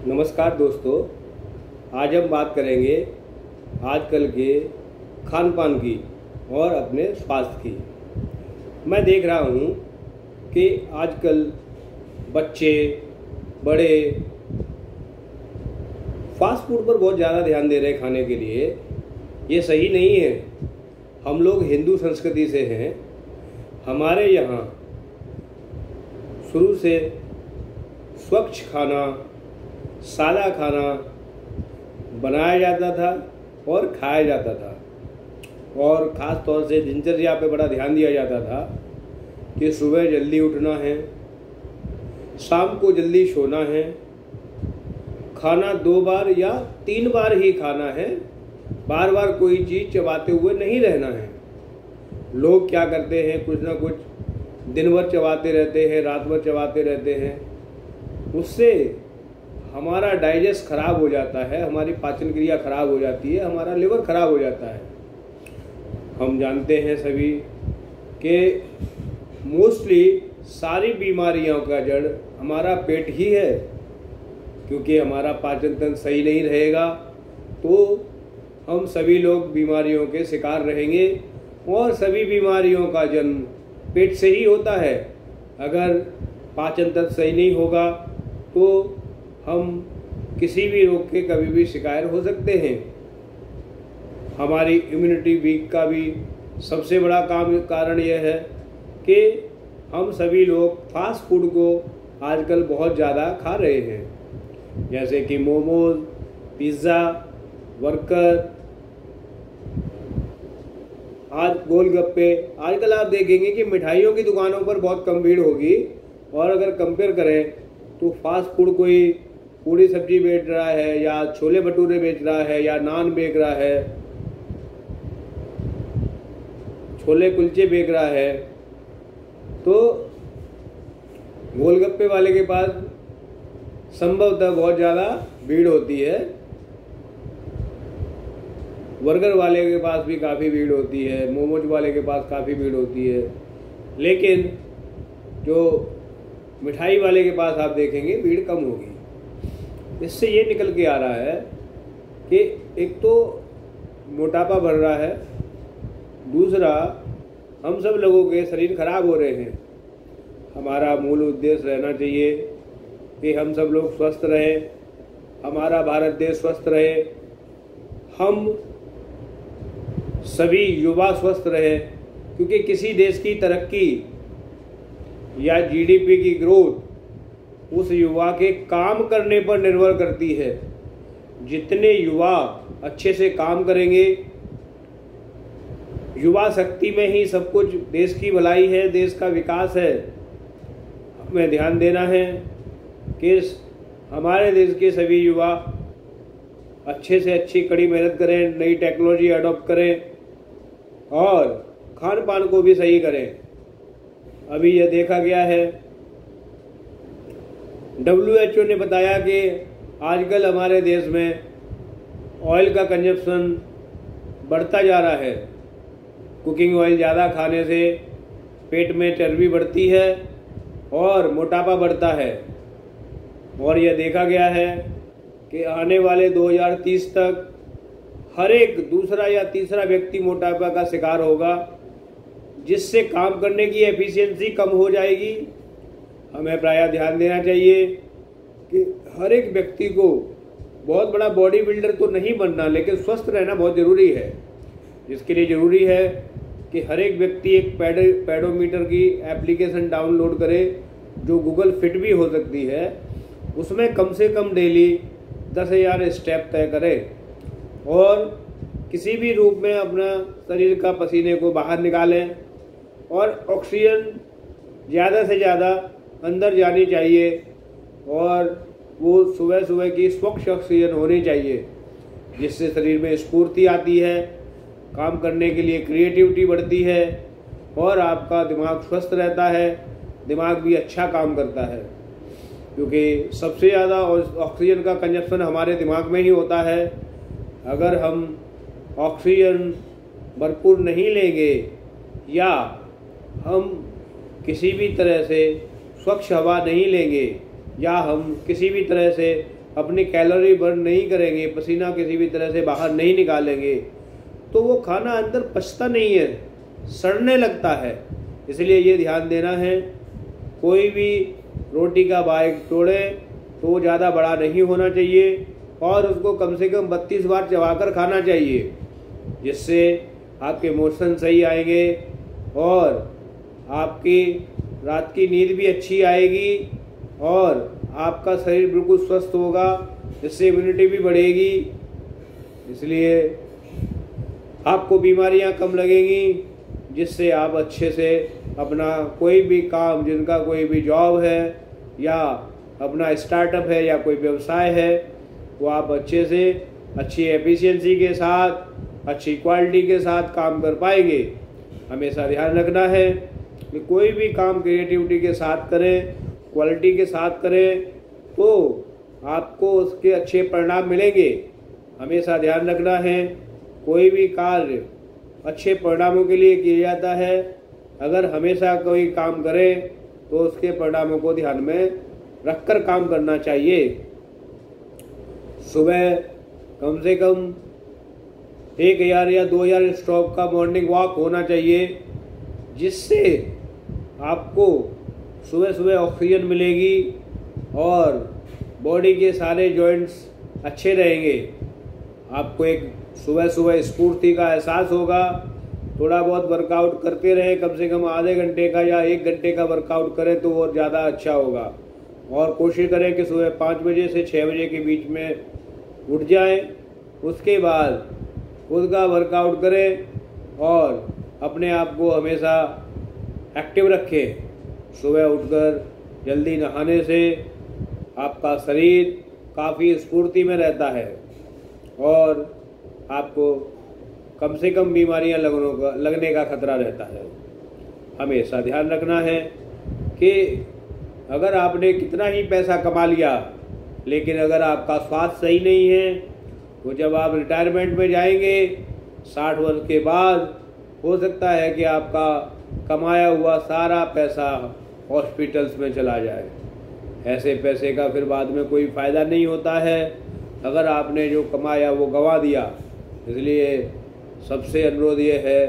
नमस्कार दोस्तों, आज हम बात करेंगे आजकल के खान पान की और अपने स्वास्थ्य की। मैं देख रहा हूँ कि आजकल बच्चे बड़े फास्ट फूड पर बहुत ज़्यादा ध्यान दे रहे हैं खाने के लिए। ये सही नहीं है। हम लोग हिंदू संस्कृति से हैं। हमारे यहाँ शुरू से स्वच्छ खाना, सादा खाना बनाया जाता था और खाया जाता था, और ख़ास तौर से दिनचर्या पे बड़ा ध्यान दिया जाता था कि सुबह जल्दी उठना है, शाम को जल्दी सोना है, खाना 2 बार या 3 बार ही खाना है, बार बार कोई चीज़ चबाते हुए नहीं रहना है। लोग क्या करते हैं, कुछ ना कुछ दिन भर चबाते रहते हैं, रात भर चबाते रहते हैं। उससे हमारा डाइजेस्ट खराब हो जाता है, हमारी पाचन क्रिया खराब हो जाती है, हमारा लिवर खराब हो जाता है। हम जानते हैं सभी कि मोस्टली सारी बीमारियों का जड़ हमारा पेट ही है, क्योंकि हमारा पाचन तंत्र सही नहीं रहेगा तो हम सभी लोग बीमारियों के शिकार रहेंगे, और सभी बीमारियों का जन्म पेट से ही होता है। अगर पाचन तंत्र सही नहीं होगा तो हम किसी भी रोग के कभी भी शिकार हो सकते हैं। हमारी इम्यूनिटी वीक का भी सबसे बड़ा कारण यह है कि हम सभी लोग फास्ट फूड को आजकल बहुत ज़्यादा खा रहे हैं, जैसे कि मोमोज, पिज़्ज़ा, बर्गर, आज गोलगप्पे। आजकल आप देखेंगे कि मिठाइयों की दुकानों पर बहुत कम भीड़ होगी, और अगर कंपेयर करें तो फास्ट फूड कोई पूरी सब्जी बेच रहा है, या छोले भटूरे बेच रहा है, या नान बेच रहा है, छोले कुलचे बेच रहा है, तो गोलगप्पे वाले के पास संभवतः बहुत ज़्यादा भीड़ होती है, बर्गर वाले के पास भी काफ़ी भीड़ होती है, मोमोज वाले के पास काफ़ी भीड़ होती है, लेकिन जो मिठाई वाले के पास आप देखेंगे भीड़ कम होगी। इससे ये निकल के आ रहा है कि एक तो मोटापा बढ़ रहा है, दूसरा हम सब लोगों के शरीर खराब हो रहे हैं। हमारा मूल उद्देश्य रहना चाहिए कि हम सब लोग स्वस्थ रहें, हमारा भारत देश स्वस्थ रहे, हम सभी युवा स्वस्थ रहे, क्योंकि किसी देश की तरक्की या जीडीपी की ग्रोथ उस युवा के काम करने पर निर्भर करती है। जितने युवा अच्छे से काम करेंगे, युवा शक्ति में ही सब कुछ, देश की भलाई है, देश का विकास है। हमें ध्यान देना है कि हमारे देश के सभी युवा अच्छे से अच्छी कड़ी मेहनत करें, नई टेक्नोलॉजी अडॉप्ट करें, और खान पान को भी सही करें। अभी यह देखा गया है, WHO ने बताया कि आजकल हमारे देश में ऑयल का कंजप्शन बढ़ता जा रहा है। कुकिंग ऑयल ज़्यादा खाने से पेट में चर्बी बढ़ती है और मोटापा बढ़ता है, और यह देखा गया है कि आने वाले 2030 तक हर एक दूसरा या तीसरा व्यक्ति मोटापा का शिकार होगा, जिससे काम करने की एफिशिएंसी कम हो जाएगी। हमें प्रायः ध्यान देना चाहिए कि हर एक व्यक्ति को बहुत बड़ा बॉडी बिल्डर तो नहीं बनना, लेकिन स्वस्थ रहना बहुत ज़रूरी है। जिसके लिए ज़रूरी है कि हर एक व्यक्ति एक पेडोमीटर की एप्लीकेशन डाउनलोड करे, जो गूगल फिट भी हो सकती है। उसमें कम से कम डेली 10,000 स्टेप तय करे, और किसी भी रूप में अपना शरीर का पसीने को बाहर निकालें, और ऑक्सीजन ज़्यादा से ज़्यादा अंदर जानी चाहिए, और वो सुबह सुबह की स्वच्छ ऑक्सीजन होनी चाहिए, जिससे शरीर में स्फूर्ति आती है, काम करने के लिए क्रिएटिविटी बढ़ती है, और आपका दिमाग स्वस्थ रहता है, दिमाग भी अच्छा काम करता है। क्योंकि सबसे ज़्यादा ऑक्सीजन का कंजप्शन हमारे दिमाग में ही होता है। अगर हम ऑक्सीजन भरपूर नहीं लेंगे, या हम किसी भी तरह से स्वच्छ हवा नहीं लेंगे, या हम किसी भी तरह से अपनी कैलोरी बर्न नहीं करेंगे, पसीना किसी भी तरह से बाहर नहीं निकालेंगे, तो वो खाना अंदर पचता नहीं है, सड़ने लगता है। इसलिए ये ध्यान देना है, कोई भी रोटी का बाइक तोड़े तो वो ज़्यादा बड़ा नहीं होना चाहिए और उसको कम से कम 32 बार चबाकर खाना चाहिए, जिससे आपके मोशन सही आएंगे और आपकी रात की नींद भी अच्छी आएगी और आपका शरीर बिल्कुल स्वस्थ होगा, इससे इम्यूनिटी भी बढ़ेगी। इसलिए आपको बीमारियां कम लगेंगी, जिससे आप अच्छे से अपना कोई भी काम, जिनका कोई भी जॉब है या अपना स्टार्टअप है या कोई व्यवसाय है, वो आप अच्छे से अच्छी एफिशिएंसी के साथ, अच्छी क्वालिटी के साथ काम कर पाएंगे। हमेशा ध्यान रखना है कि कोई भी काम क्रिएटिविटी के साथ करें, क्वालिटी के साथ करें, तो आपको उसके अच्छे परिणाम मिलेंगे। हमेशा ध्यान रखना है, कोई भी कार्य अच्छे परिणामों के लिए किया जाता है। अगर हमेशा कोई काम करें तो उसके परिणामों को ध्यान में रखकर काम करना चाहिए। सुबह कम से कम 1000 या 2000 स्टॉप का मॉर्निंग वॉक होना चाहिए, जिससे आपको सुबह सुबह ऑक्सीजन मिलेगी और बॉडी के सारे जॉइंट्स अच्छे रहेंगे। आपको एक सुबह सुबह स्फूर्ति का एहसास होगा। थोड़ा बहुत वर्कआउट करते रहें, कम से कम आधे घंटे का या 1 घंटे का वर्कआउट करें तो और ज़्यादा अच्छा होगा। और कोशिश करें कि सुबह 5 बजे से 6 बजे के बीच में उठ जाएं। उसके बाद खुद का वर्कआउट करें और अपने आप को हमेशा एक्टिव रखें। सुबह उठकर जल्दी नहाने से आपका शरीर काफ़ी स्फूर्ति में रहता है और आपको कम से कम बीमारियां लगने का खतरा रहता है। हमेशा ध्यान रखना है कि अगर आपने कितना ही पैसा कमा लिया, लेकिन अगर आपका स्वास्थ्य सही नहीं है, तो जब आप रिटायरमेंट में जाएंगे 60 वर्ष के बाद, हो सकता है कि आपका कमाया हुआ सारा पैसा हॉस्पिटल्स में चला जाए। ऐसे पैसे का फिर बाद में कोई फ़ायदा नहीं होता है, अगर आपने जो कमाया वो गंवा दिया। इसलिए सबसे अनुरोध ये है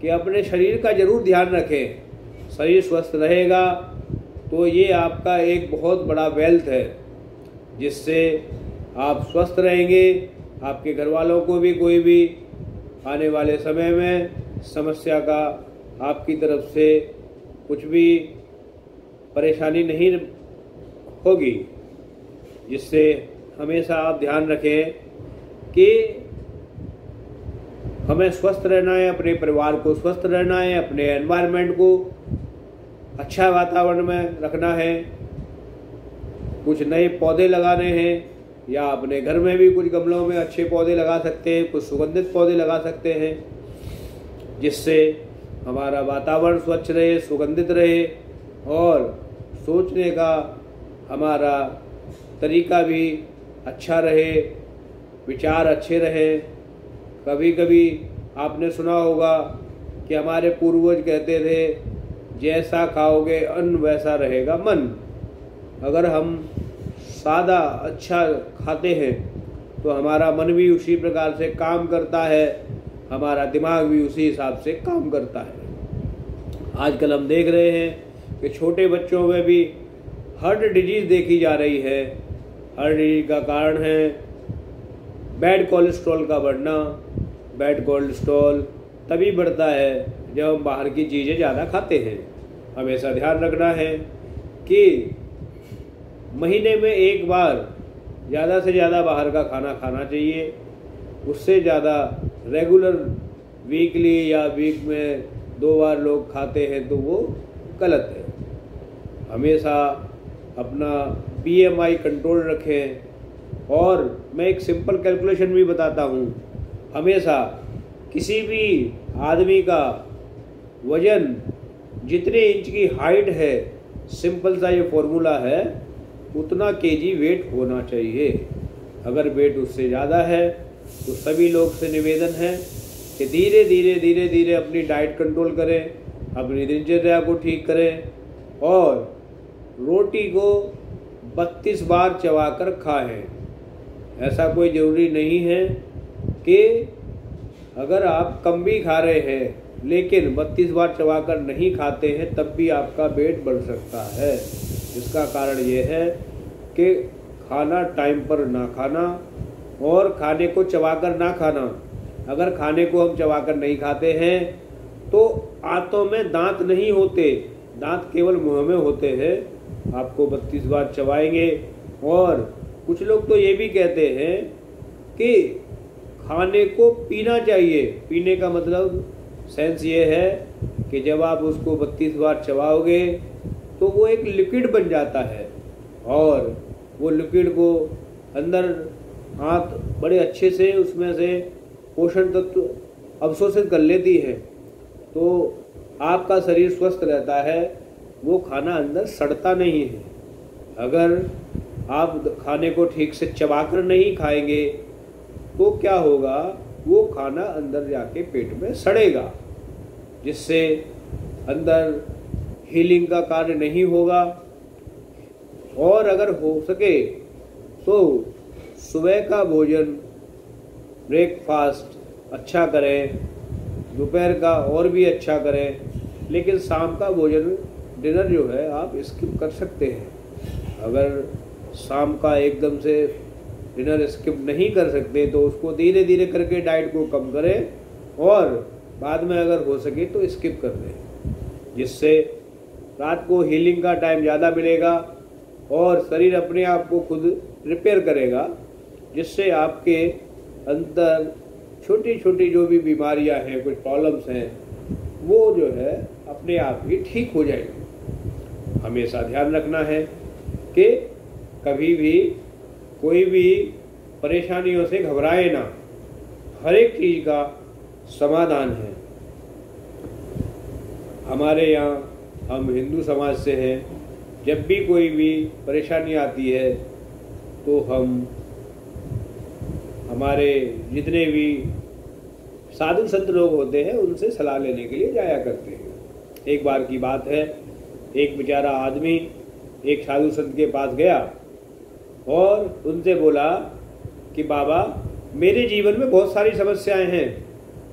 कि अपने शरीर का ज़रूर ध्यान रखें। शरीर स्वस्थ रहेगा तो ये आपका एक बहुत बड़ा वेल्थ है, जिससे आप स्वस्थ रहेंगे। आपके घर वालों को भी कोई भी आने वाले समय में समस्या का आपकी तरफ से कुछ भी परेशानी नहीं होगी। जिससे हमेशा आप ध्यान रखें कि हमें स्वस्थ रहना है, अपने परिवार को स्वस्थ रहना है, अपने एनवायरनमेंट को अच्छा वातावरण में रखना है, कुछ नए पौधे लगाने हैं या अपने घर में भी कुछ गमलों में अच्छे पौधे लगा सकते हैं, कुछ सुगंधित पौधे लगा सकते हैं, जिससे हमारा वातावरण स्वच्छ रहे, सुगंधित रहे और सोचने का हमारा तरीका भी अच्छा रहे, विचार अच्छे रहे। कभी कभी आपने सुना होगा कि हमारे पूर्वज कहते थे, जैसा खाओगे अन्न वैसा रहेगा मन। अगर हम सादा अच्छा खाते हैं तो हमारा मन भी उसी प्रकार से काम करता है, हमारा दिमाग भी उसी हिसाब से काम करता है। आजकल हम देख रहे हैं कि छोटे बच्चों में भी हार्ट डिजीज़ देखी जा रही है। हार्ट डिजीज का कारण है बैड कोलेस्ट्रॉल का बढ़ना। बैड कोलेस्ट्रॉल तभी बढ़ता है जब हम बाहर की चीज़ें ज़्यादा खाते हैं। हमेशा ध्यान रखना है कि महीने में 1 बार ज़्यादा से ज़्यादा बाहर का खाना खाना चाहिए। उससे ज़्यादा रेगुलर वीकली या वीक में 2 बार लोग खाते हैं तो वो गलत है। हमेशा अपना BMI कंट्रोल रखें। और मैं एक सिंपल कैलकुलेशन भी बताता हूँ। हमेशा किसी भी आदमी का वजन जितने इंच की हाइट है, सिंपल सा ये फॉर्मूला है, उतना केजी वेट होना चाहिए। अगर वेट उससे ज़्यादा है तो सभी लोग से निवेदन है कि धीरे धीरे अपनी डाइट कंट्रोल करें, अपनी दिनचर्या को ठीक करें और रोटी को 32 बार चबाकर खाएं। ऐसा कोई ज़रूरी नहीं है कि अगर आप कम भी खा रहे हैं लेकिन 32 बार चबाकर नहीं खाते हैं तब भी आपका पेट बढ़ सकता है। इसका कारण ये है कि खाना टाइम पर ना खाना और खाने को चबाकर ना खाना। अगर खाने को हम चबाकर नहीं खाते हैं तो आंतों में दांत नहीं होते, दांत केवल मुंह में होते हैं। आपको 32 बार चबाएंगे। और कुछ लोग तो ये भी कहते हैं कि खाने को पीना चाहिए। पीने का मतलब सेंस ये है कि जब आप उसको 32 बार चबाओगे तो वो एक लिक्विड बन जाता है और वो लिक्विड को अंदर आंत बड़े अच्छे से उसमें से पोषण तत्व अवशोषित कर लेती है, तो आपका शरीर स्वस्थ रहता है, वो खाना अंदर सड़ता नहीं है। अगर आप खाने को ठीक से चबाकर नहीं खाएंगे तो क्या होगा, वो खाना अंदर जाके पेट में सड़ेगा, जिससे अंदर हीलिंग का कार्य नहीं होगा। और अगर हो सके तो सुबह का भोजन ब्रेकफास्ट अच्छा करें, दोपहर का और भी अच्छा करें, लेकिन शाम का भोजन डिनर जो है आप स्किप कर सकते हैं। अगर शाम का एकदम से डिनर स्किप नहीं कर सकते तो उसको धीरे धीरे करके डाइट को कम करें और बाद में अगर हो सके तो स्किप कर दें, जिससे रात को हीलिंग का टाइम ज़्यादा मिलेगा और शरीर अपने आप को खुद रिपेयर करेगा, जिससे आपके अंदर छोटी छोटी जो भी बीमारियां हैं, कुछ प्रॉब्लम्स हैं, वो जो है अपने आप ही ठीक हो जाएगी। हमेशा ध्यान रखना है कि कभी भी कोई भी परेशानियों से घबराए ना, हर एक चीज़ का समाधान है। हमारे यहाँ, हम हिंदू समाज से हैं, जब भी कोई भी परेशानी आती है तो हम हमारे जितने भी साधु संत लोग होते हैं उनसे सलाह लेने के लिए जाया करते हैं। एक बार की बात है, एक बेचारा आदमी एक साधु संत के पास गया और उनसे बोला कि बाबा, मेरे जीवन में बहुत सारी समस्याएं हैं,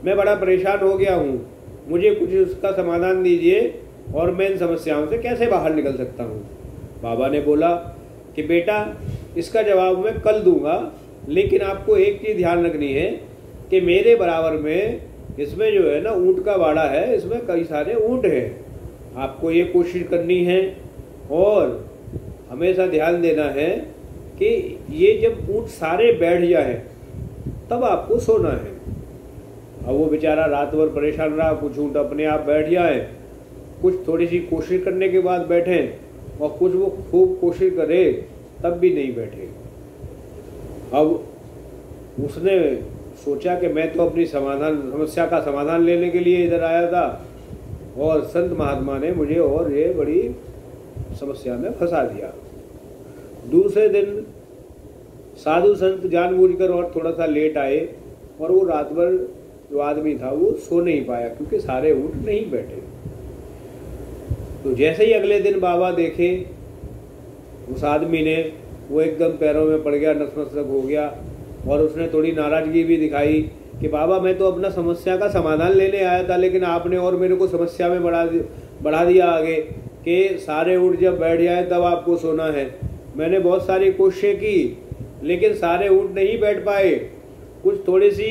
मैं बड़ा परेशान हो गया हूँ, मुझे कुछ उसका समाधान दीजिए और मैं इन समस्याओं से कैसे बाहर निकल सकता हूँ। बाबा ने बोला कि बेटा, इसका जवाब मैं कल दूंगा, लेकिन आपको एक चीज़ ध्यान रखनी है कि मेरे बराबर में इसमें जो है ना ऊँट का बाड़ा है, इसमें कई सारे ऊँट हैं। आपको ये कोशिश करनी है और हमेशा ध्यान देना है कि ये जब ऊँट सारे बैठ जाए तब आपको सोना है। अब वो बेचारा रात भर परेशान रहा, कुछ ऊँट अपने आप बैठ जाए, कुछ थोड़ी सी कोशिश करने के बाद बैठे और कुछ वो खूब कोशिश करे तब भी नहीं बैठे। अब उसने सोचा कि मैं तो अपनी समस्या का समाधान लेने के लिए इधर आया था और संत महात्मा ने मुझे और ये बड़ी समस्या में फंसा दिया। दूसरे दिन साधु संत जानबूझकर और थोड़ा सा लेट आए और वो रात भर जो आदमी था वो सो नहीं पाया क्योंकि सारे ऊँट नहीं बैठे। तो जैसे ही अगले दिन बाबा देखे, उस आदमी ने वो एकदम पैरों में पड़ गया, नतमस्तक हो गया और उसने थोड़ी नाराजगी भी दिखाई कि बाबा, मैं तो अपना समस्या का समाधान लेने आया था, लेकिन आपने और मेरे को समस्या में बढ़ा दिया आगे कि सारे ऊँट जब बैठ जाए तब आपको सोना है। मैंने बहुत सारी कोशिशें की लेकिन सारे ऊँट नहीं बैठ पाए, कुछ थोड़ी सी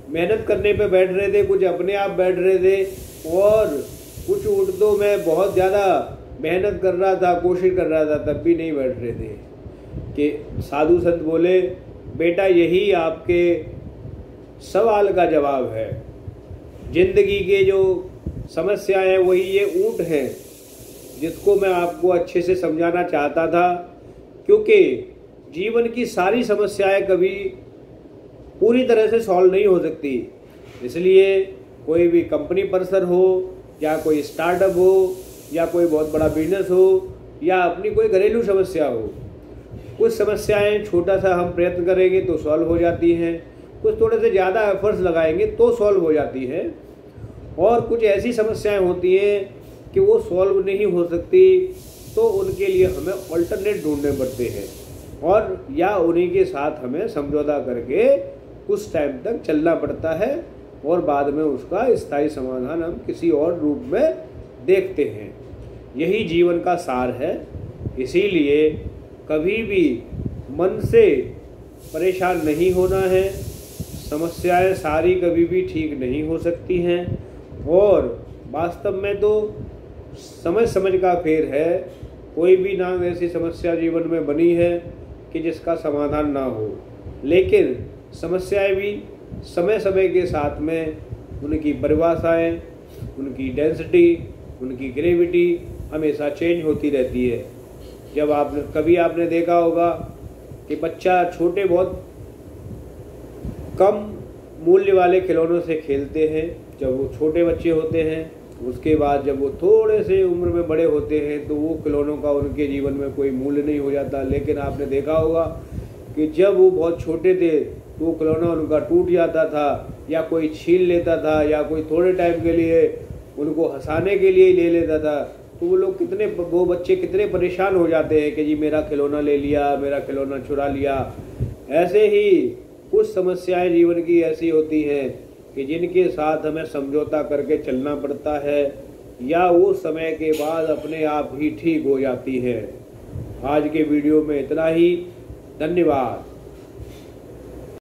मेहनत करने पे बैठ रहे थे, कुछ अपने आप बैठ रहे थे और कुछ ऊँट तो मैं बहुत ज़्यादा मेहनत कर रहा था, कोशिश कर रहा था, तब भी नहीं बैठ रहे थे। कि साधु संत बोले, बेटा, यही आपके सवाल का जवाब है। जिंदगी के जो समस्याएं हैं वही ये ऊँट हैं, जिसको मैं आपको अच्छे से समझाना चाहता था, क्योंकि जीवन की सारी समस्याएं कभी पूरी तरह से सॉल्व नहीं हो सकती। इसलिए कोई भी कंपनी पर्सन हो या कोई स्टार्टअप हो या कोई बहुत बड़ा बिजनेस हो या अपनी कोई घरेलू समस्या हो, कुछ समस्याएं छोटा सा हम प्रयत्न करेंगे तो सॉल्व हो जाती हैं, कुछ थोड़े से ज़्यादा एफर्ट्स लगाएंगे तो सॉल्व हो जाती हैं, और कुछ ऐसी समस्याएं होती हैं कि वो सॉल्व नहीं हो सकती, तो उनके लिए हमें ऑल्टरनेट ढूंढने पड़ते हैं। और या उन्हीं के साथ हमें समझौता करके कुछ टाइम तक चलना पड़ता है और बाद में उसका स्थायी समाधान हम किसी और रूप में देखते हैं। यही जीवन का सार है। इसीलिए कभी भी मन से परेशान नहीं होना है। समस्याएं सारी कभी भी ठीक नहीं हो सकती हैं और वास्तव में तो समझ समझ का फेर है। कोई भी ना ऐसी समस्या जीवन में बनी है कि जिसका समाधान ना हो, लेकिन समस्याएं भी समय समय के साथ में उनकी परिभाषाएं, उनकी डेंसिटी, उनकी ग्रेविटी हमेशा चेंज होती रहती है। जब आपने देखा होगा कि बच्चा छोटे बहुत कम मूल्य वाले खिलौनों से खेलते हैं जब वो छोटे बच्चे होते हैं। उसके बाद जब वो थोड़े से उम्र में बड़े होते हैं तो वो खिलौनों का उनके जीवन में कोई मूल्य नहीं हो जाता। लेकिन आपने देखा होगा कि जब वो बहुत छोटे थे तो वो खिलौना उनका टूट जाता था या कोई छीन लेता था या कोई थोड़े टाइम के लिए उनको हंसाने के लिए ले लेता था, तो वो बच्चे कितने परेशान हो जाते हैं कि जी मेरा खिलौना ले लिया, मेरा खिलौना चुरा लिया। ऐसे ही कुछ समस्याएं जीवन की ऐसी होती हैं कि जिनके साथ हमें समझौता करके चलना पड़ता है या वो समय के बाद अपने आप ही ठीक हो जाती है। आज के वीडियो में इतना ही। धन्यवाद।